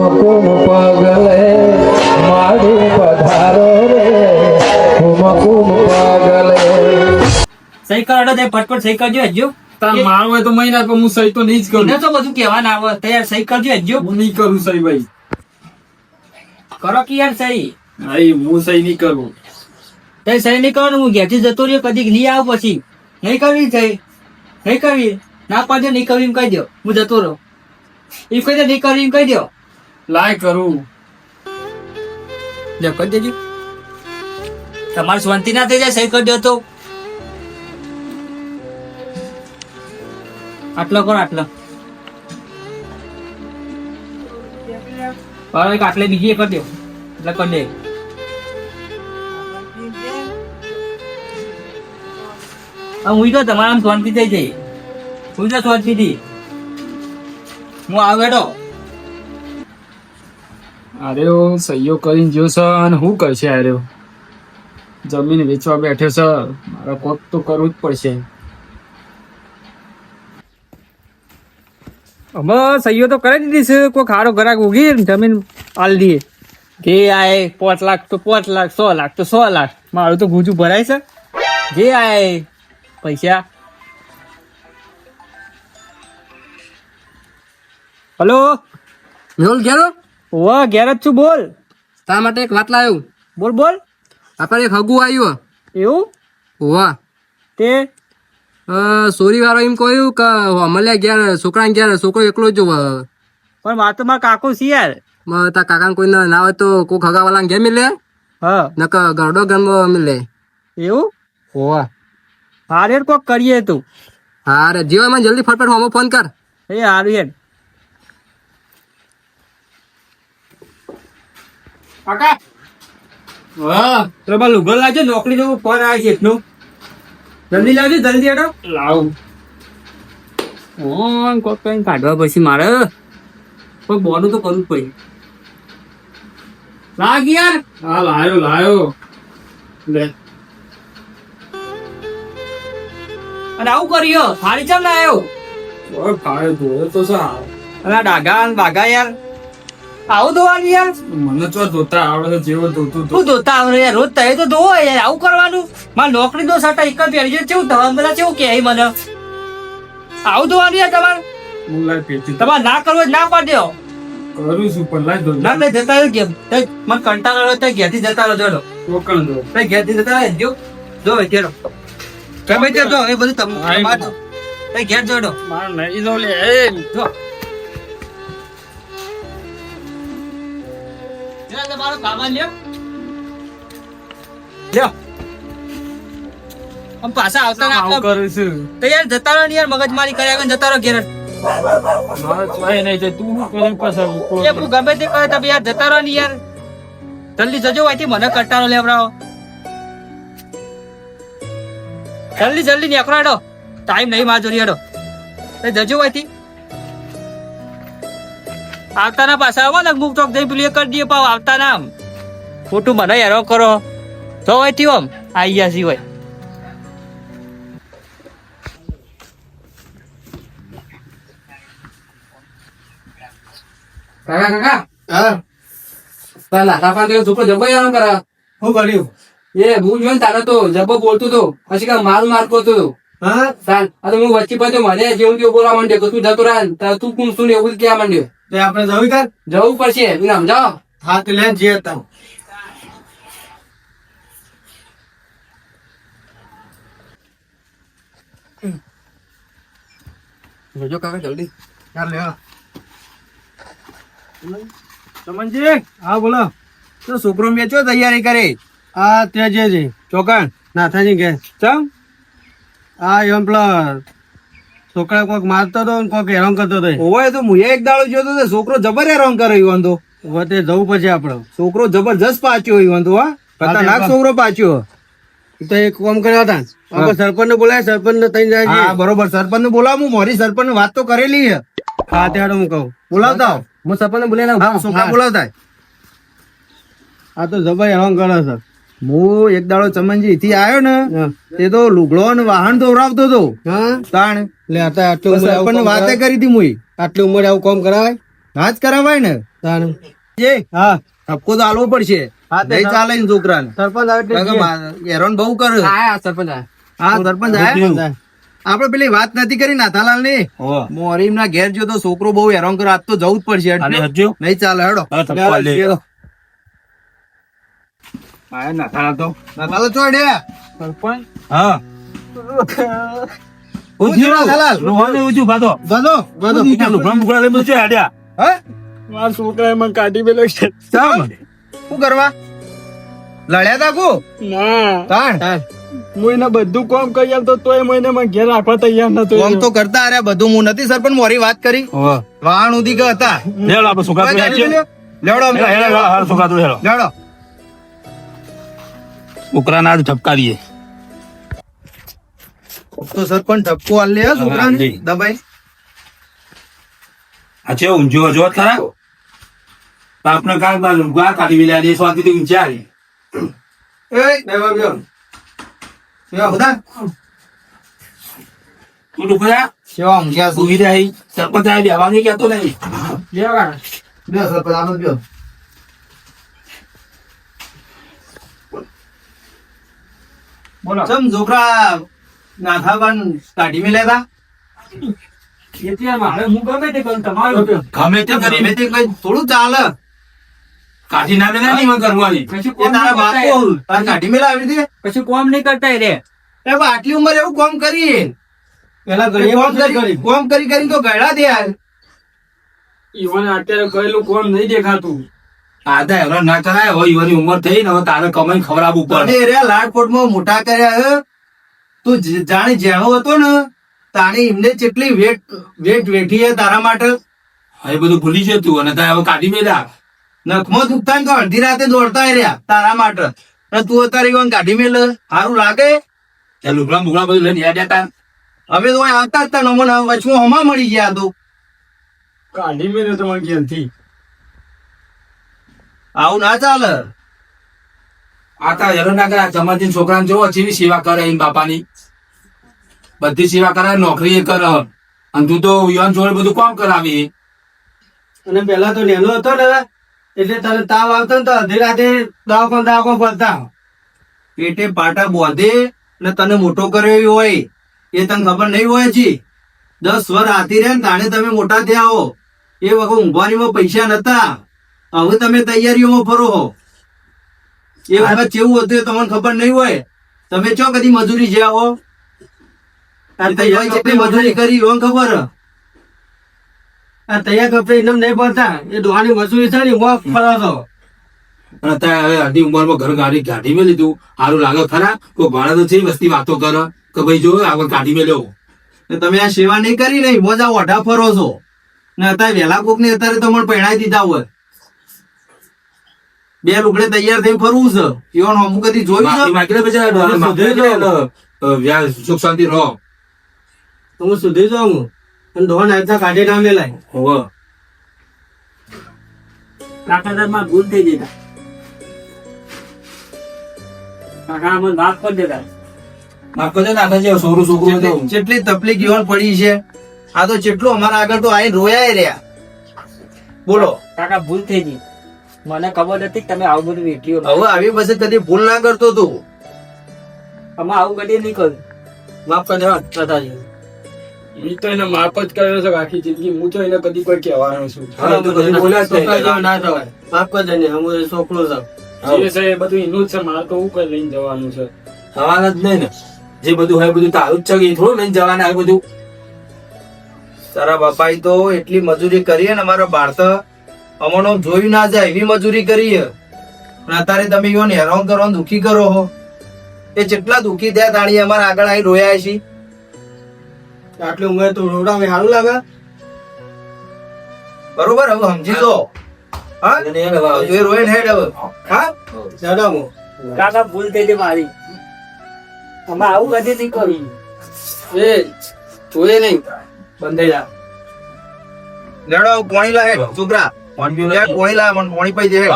કુમકુમ પગલે માડી પધારો રે કુમકુમ પગલે. સહી કરો તે ફટફટ સહી કરજો હજુ. તાર મારું હોય તો મહિના પર હું સહી તો નહીં જ કરું. એને તો બધું કહેવાના આવે તૈયાર સહી કરજો હજુ. હું નહીં કરું સહી ભાઈ. કરો કે યાર સહી. ભાઈ હું સહી નહીં કરું. તે સહી નહીં કરો ને હું ઘેરથી જતો રહ્યો કદી નહીં આવ પછી નહીં કરવી સહી નહીં કરવી ના પાડજો નહીં કરવી એમ કહી દો હું જતો રહો એ કહી દે નહીં કરવી એમ કહી દો લાય કરું. લે કરી દેજો તમારે શાંતિ ના થઈ જાય સહી કરી દો તો આટલો કરો આટલો એક આટલે બીજી એ કરી દો એટલે કરી દે હું તો તમારા આમ શાંતિ થઈ જઈ હું તો શાંતિથી હું આવેડો અરે સહીઓ કરીને જ્યો છે અને શું કરશે અરે જમીન વેચવા બેઠો છે મારે કોક તો કરવું જ પડશે. અમે સહીઓ તો કરી દીધી છે કોઈ ખારો ઘરાક ઉગી જમીન આલ દઈએ જે આય 5 લાખ તો 5 લાખ 100 લાખ તો 100 લાખ મારું તો ગુજુ ભરાય છે જે આય પૈસા. હલો મેહુલ ઘેરો ઓ ઘેર જ છું બોલ તારા માટે એક વાત લાવ્યો. બોલ બોલ આપણે એક હગું આવ્યું એવું હોવા તે સોરી વાળો એમ કહ્યું કે મળ્યા ઘેર છોકરા ઘેર છોકરો એકલો જ પણ વાત તો મારા કાકો છે યાર. તાર કાકા કોઈ ના હોય તો કોઈ હગાવાળા ઘેર મિલે હા નક ગરડો ઘરમાં મિલે એવું હોવા. હારે કોક કરીએ તું હા રે જીવા મને જલ્દી ફટફટ હોમો ફોન કર. એ હારું યાર કાકા હા તો બા લુગડો લાવજો નોકરી જવું ફોન આવે છે એટલું જલ્દી લાવજો જલ્દી હેડો લાવ. કોક કઈ કાઢવા પછી મારે કોઈ બોનું તો કરવું જ પડે લાગ યાર. હા લાયો લાયો લે. અને આવું કર્યો થાળી ચમ ના આવ્યો ઓય ભાઈ ધોયો તો સા અને ડાગા ને બાગા યાર આવું ધોવાનું યાર મને તો ધોતા આવડે છે જેવો ધોતું તું ધોતા આવે યાર રોજ તય તો ધોવો યાર આવું કરવાનું મારે નોકરી તો સટા એક જ પહેરી છે કેવું ધવા બધા કેવું કે મને આવું ધોવાનું યાર તમારે હું લાય પેટી તમારે ના કરવું હોય તો ના પાડ્યો કરું છું પણ લાય ધો ના કઈ જતા રહ્યો કેમ મને કંટાળો રહ્યો તો ઘેરથી જતા રહ્યો જોડો કોકણ ધો. તઈ ઘેરથી જતા રહ્યો જો જો ચેડો ગમે તે જો એ બધું તમારે તઈ ઘેર જોડો માર નહીં જો લે એ જો તમારો સામાન લ્યો લ્યો આમ પાછા આવતા ના આવું કરું છું. તો યાર જતા રહો ને યાર મગજમારી કર્યા વગર જતા રહો ઘેર મારે ચોય નહીં જાય તું શું કરે પાછા એ હું ગમે તે કરે તમે યાર જતા રહો ને યાર જલ્દી જજો અહીંથી મને કંટાળો લેવડાવો જલ્દી જલ્દી નીકળો હેડો ટાઈમ નહીં માર જોડી હેડો જજો અહીંથી આવતા ના પાછા આવો ને મુક ચોક જઈ પેલી કરી દઈએ પાવ આવતા ના આમ ખોટું મને હેરો કરો તો અહીંથી આમ આવી ગયા સિવાય કાકા કાકા હા તાર નાતા પાડે છોકરો જબ્બો આરામ કરે. શું કર્યું? એ હું જોઈને તારે તો જબ્બો બોલતો તો પછી કે માલ માર કરતો તો હા તાર આ તો હું વચ્ચે પડ્યો મને જેવું તેવું બોલવા માંડ્યો કે તું જતો રહે તાર તું કોણ શું ને એવું કહેવા માંડ્યો. તે આપણે જવું કર. જવું પડશે તું સમજાવો. હા તો લઈને જઈએ તા. જોજો કાકા જલ્દી. ચાલ લે સમજી. હા બોલો. તો છોકરો મેચો તૈયારી કરી. હા ત્યાં જે છે ચોકણ નાથાજી કે ચમ હા એમ પેલા છોકરા કોઈક મારતો હતો ને કોઈક હેરાન કરતો હતો. ઓય તો મુએ એક દાડો જોતો તો છોકરો જબર હેરાન કરે ઈવન તો વતે જવું પછી આપડે. છોકરો જબરજસ્ત પાચ્યો ઈવન તો હા ખતરનાક છોકરો પાચ્યો. તો એક કામ કર્યા હતા આપણે સરપંચ ને બોલાય સરપંચ ને તઈ જાય. હા બરોબર સરપંચ ને બોલાવ હું મારી સરપંચ વાત તો કરેલી છે. હા ત્યારે હું કહું બોલાવતા આવો. હું સરપંચ ને બોલાય હા છોકરા બોલાવતા આ તો જબર હેરાન કરે સર. હું એક દાડો ચમનજી થી આવ્યો ને તે તો લુગડો ને વાહન દોરાવતો હતો હા તાણ લે આટલી ઉંમરે સરપંચ આવું વાતે કામ કરી હતી મુઈ આટલી ઉંમરે આવું કામ કરાવાય. ના જ કરાવાય ને તારે જે હા ઠપકો તો આલવો પડશે હા, તે નહીં ચાલે ને છોકરાને સરપંચ આવે એટલે કારણ કે હેરાન બહુ કરે આયા સરપંચ આયા. હા સરપંચ આયા? આપડે પેલી વાત નથી કરી નાથાલાલ ની મોરીમ ના ઘેર જો તો છોકરો બહુ હેરાન કરે આજ તો જવું જ પડશે નહીં ચાલે હેડો નાથાલાલ ચોડે સરપંચ હા હું થયું નાથાલાલ? બધો બધો હે? મારા છોકરાએ મને કાઢી મેલો છે ચમ? શું કરવા લડ્યા તા કો ના તાણ હું એને બધું કામ કરી આલતો તોય મને મને ઘેર રાખવા તૈયાર નતો કોમ તો કરતા અરે બધું હું નથી સરપંચ મોરી વાત કરી વાહન ઉધી ગયા હતા લેવડો લેવડો છોકરાના ઠપકા દઈએ તો સરપંચ ઠપકો આલ લે છોકરાને દબાઈ આ છે ઊંઝો જો ખરા આપને કાંઈ બાજુ ગા કાઢી મિલ્યા દે સ્વાતિ ઊંચા એ બેવા બેવા સેવા ખુદા તું ડુકરા સેવા ઊંઘ્યા છું ઉભી રહી સરપંચ આ બેવાની કહેતો નહીં બે સરપંચ આનો બેવ બોલો ચમ છોકરા નાથાબાન કાઢી મેલ્યા મારે હું ગમે તે કરું તમારું ગમે તે કરી હતા કઈ થોડું ચાલે કાઢી ના મેલા નહીં કરવાની કશું એ કોમ તારા નહીં કરતા બાપુ તાર કાઢી મેલા આવી રીતે કશું કોમ નહીં કરતા રે એ બા આટલી ઉંમર એવું કોમ કરી પેલા કોમ કરી કરીને તો ગયડા દે યાર ઈવન અત્યારે કરેલું કોમ નહીં દેખાતું આધા હેરાન ના કરાય હવે ઈવાની ઉંમર થઈ ને હવે તારે કમાઈ ખવડાવવું તને પડે રે લાડકોટમાં મોટા કર્યા હે તું જાણે જેણો હતો ને તાણે એમને કેટલી વેટ વેઠી હે તારા માટે હવે બધું ભૂલી જતું અને તારે હવે કાઢી મેલ્યા નખમાં દુખતા ને તો અડધી રાતે દોડતા રહ્યા તારા માટે અને તું અત્યારે ઈવન કાઢી મેલ સારું લાગે ત્યાં લુગડા મુગડા બધું લઈને યાદ હતા હવે તો અહીં આવતા જ તા નમો વચમાં હમા મળી ગયા તું કાઢી મેળ્યો તમારા ઘેરથી આવું ના ચાલે આ તારે હેરાન ના કરાય જમાતી છોકરાને જોવો જેવી સેવા કરે એમ બાપાની બધી સેવા કરાય નોકરી એ કરે અને તું તો યુવાન જોડે બધું કામ કરાવી અને પેલા તો નેનો હતો ને એટલે તને તાવ આવતો ને તો અડધી રાતે દવાખાને પડતા પેટે પાટા બોંધે ને તને મોટો કર્યો હોય એ તને ખબર નહીં હોય જી 10 વર્ષ હાથી રહ્યા ને તાણે તમે મોટા થયા હો એ વખત ઊંઘવાનીમાં પૈસા નતા હવે તમે તૈયારીઓમાં ફરો હો એ વખત કેવું હતું એ તમને ખબર નહીં હોય તમે ચો કદી મજૂરી જ્યાં હો એ તૈયારી કેટલી મજૂરી કરી એવું ખબર હે? આ તૈયાર કપડે એમ નહીં પડતા એ ડોહાની મજૂરી છે ને હું ફરાતો અને અત્યારે હવે અઢી ઉંમરમાં ઘર ગાડી કાઢી મેં લીધું સારું લાગે ખરા કોઈ ભાડા તો છે વસ્તી વાતો કરે કે ભાઈ જો આગળ કાઢી મેલ્યો ને તમે આ સેવા નહીં કરી નહીં મોજા ઓઢા ફરો છો ને અત્યારે વહેલા કોક ને અત્યારે તમને પહેણાઈ દીધા હોય બે લુગડે તૈયાર થઈ ફરવું છે એવાનું અમુક કદી જોયું માફી છે માંગી લે બિચારા, માફી માંગી લે, સુખ શાંતિ રહો. તો હું સુધી જાઉં અને ડોહા નાચતા કાઢી ના મેલાય હોવે. કાકાદારમાં ભૂલ થઈ જતા કાકા મને માફ કરી દેતા માફ કરજો ને, આખા જે સોરું છોકરું હતું. જેટલી તકલીફ જીવન પડી છે આ તો જેટલું અમારા આગળ તો આઈને રોયા રહ્યા બોલો કાકા ભૂલ થઈ ગઈ મને ખબર નથી કે તમે આવું બધું વેઠ્યું હવે આવી પછી કદી ભૂલ ના કરતો તું અમે આવું કદી નહીં કર્યું માફ કરજો દાદાજી એ તો એને માફ જ કર્યો છે આખી જિંદગી. હું તો એને કદી કોઈ કહેવાનો છું. હા, તો કદી બોલ્યા જ નહીં. છોકરા ના થવાય માફ કરજો ને હું છોકરો છું જે છે એ બધું એનું જ છે. મારે તો હું કઈ લઈને જવાનું છે. થવાના જ નહીં ને, જે બધું હોય બધું તારું જ છે કે એ થોડું લઈને જવાના હોય બધું. તારા બાપાએ તો એટલી મજૂરી કરી ને અમારા બાળક અમણો જોયું ના જાય એવી મજૂરી કરી છે. અને અત્યારે તમે ઈવોને હેરાન કરો ને દુખી કરો હો એ કેટલા દુખી થયા તાણી અમારા આગળ આવી રોયા છે આટલી ઉંમરે તો રોડા સારું લાગે બરોબર હવે સમજી જો હા અને એને હવે એ રોય ને હેડ હવે હા દાદા હું કાકા ભૂલ થઈ ગઈ મારી અમે આવું કદી નહીં કર્યું એ જોઈએ નહીં બંધ જા લેડો પોણી લા હેડ છોકરા પોણી લા મને પોણી પાઈ દે હેડ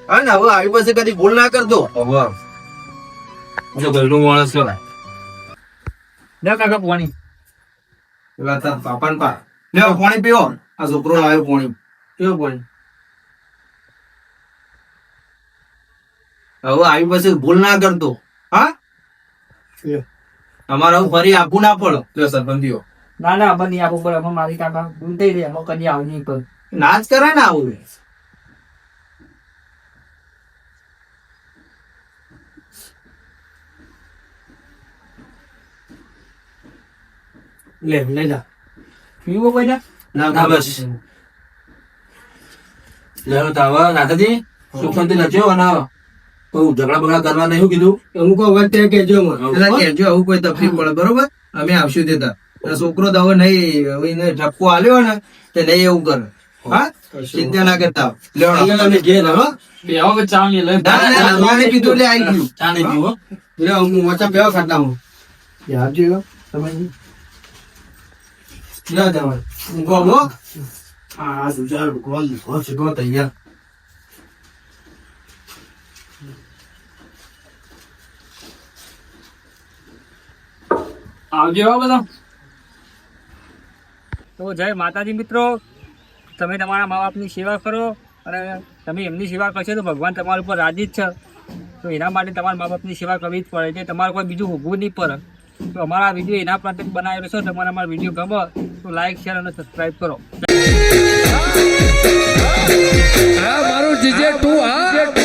હા ને હવે આવી પાસે કદી ભૂલ ના કરતો હવે જો ઘરનું માણસ છે ને. લે કાકા પાણી પેલા તાર પાપાને પા લે પોણી પીવો આ છોકરો લાવ્યો પોણી કેવું પાણી હવે આવી પછી ભૂલ ના કરતો. હા, અમારે હવે ફરી આપવું ના પડે. જો સરપંચીઓ ના ના બની આપો પર અમે મારી કાકા ભૂલતે રે અમે કદી આવું નહીં પર ના જ કરાય ને આવું. લે લઈ જા. પીવો કોઈ ના બસ લેવો તો હવે નાથાજી સુખ શાંતિ લખ્યો અને કોઈ ઝઘડા બગડા કરવા નહીં કીધું. અમુક વાત ત્યાં કહેજો મને. એટલે કહેજો આવું કોઈ તકલીફ પડે બરોબર, અમે આવશું દેતા. છોકરો તો હવે નહીં, હવે એને ઠપકો આલ્યો ને તે નહીં એવું કરે. હા, ચિંતા ના કરતા. અહીંયા તમે ઘેર હો. બે હવે ચા ને લઈ ના, ના, ના, મારે કીધું એટલે આવી ગયું. ચા નહીં પીવો. લે હું વચ્ચે બેહો ખાતા હું. યાર જો તમે લે જવા. ઊંઘો હો. આ સુજાર કોલ છે તૈયાર. આવજો હો બધા. તો જય માતાજી મિત્રો, તમે તમારા મા બાપની સેવા કરો અને તમે એમની સેવા કરશો તો ભગવાન તમારા ઉપર રાજી જ છે. તો એના માટે તમારા મા બાપની સેવા કરવી જ પડે છે. તમારે કોઈ બીજું ભોગવું નહીં પડે. તો અમારા વિડીયો એના માટે બનાવેલો છે. તમારે અમારા વિડીયો ગમે તો લાઈક શેર અને સબસ્ક્રાઈબ કરો. મારું જીજે તું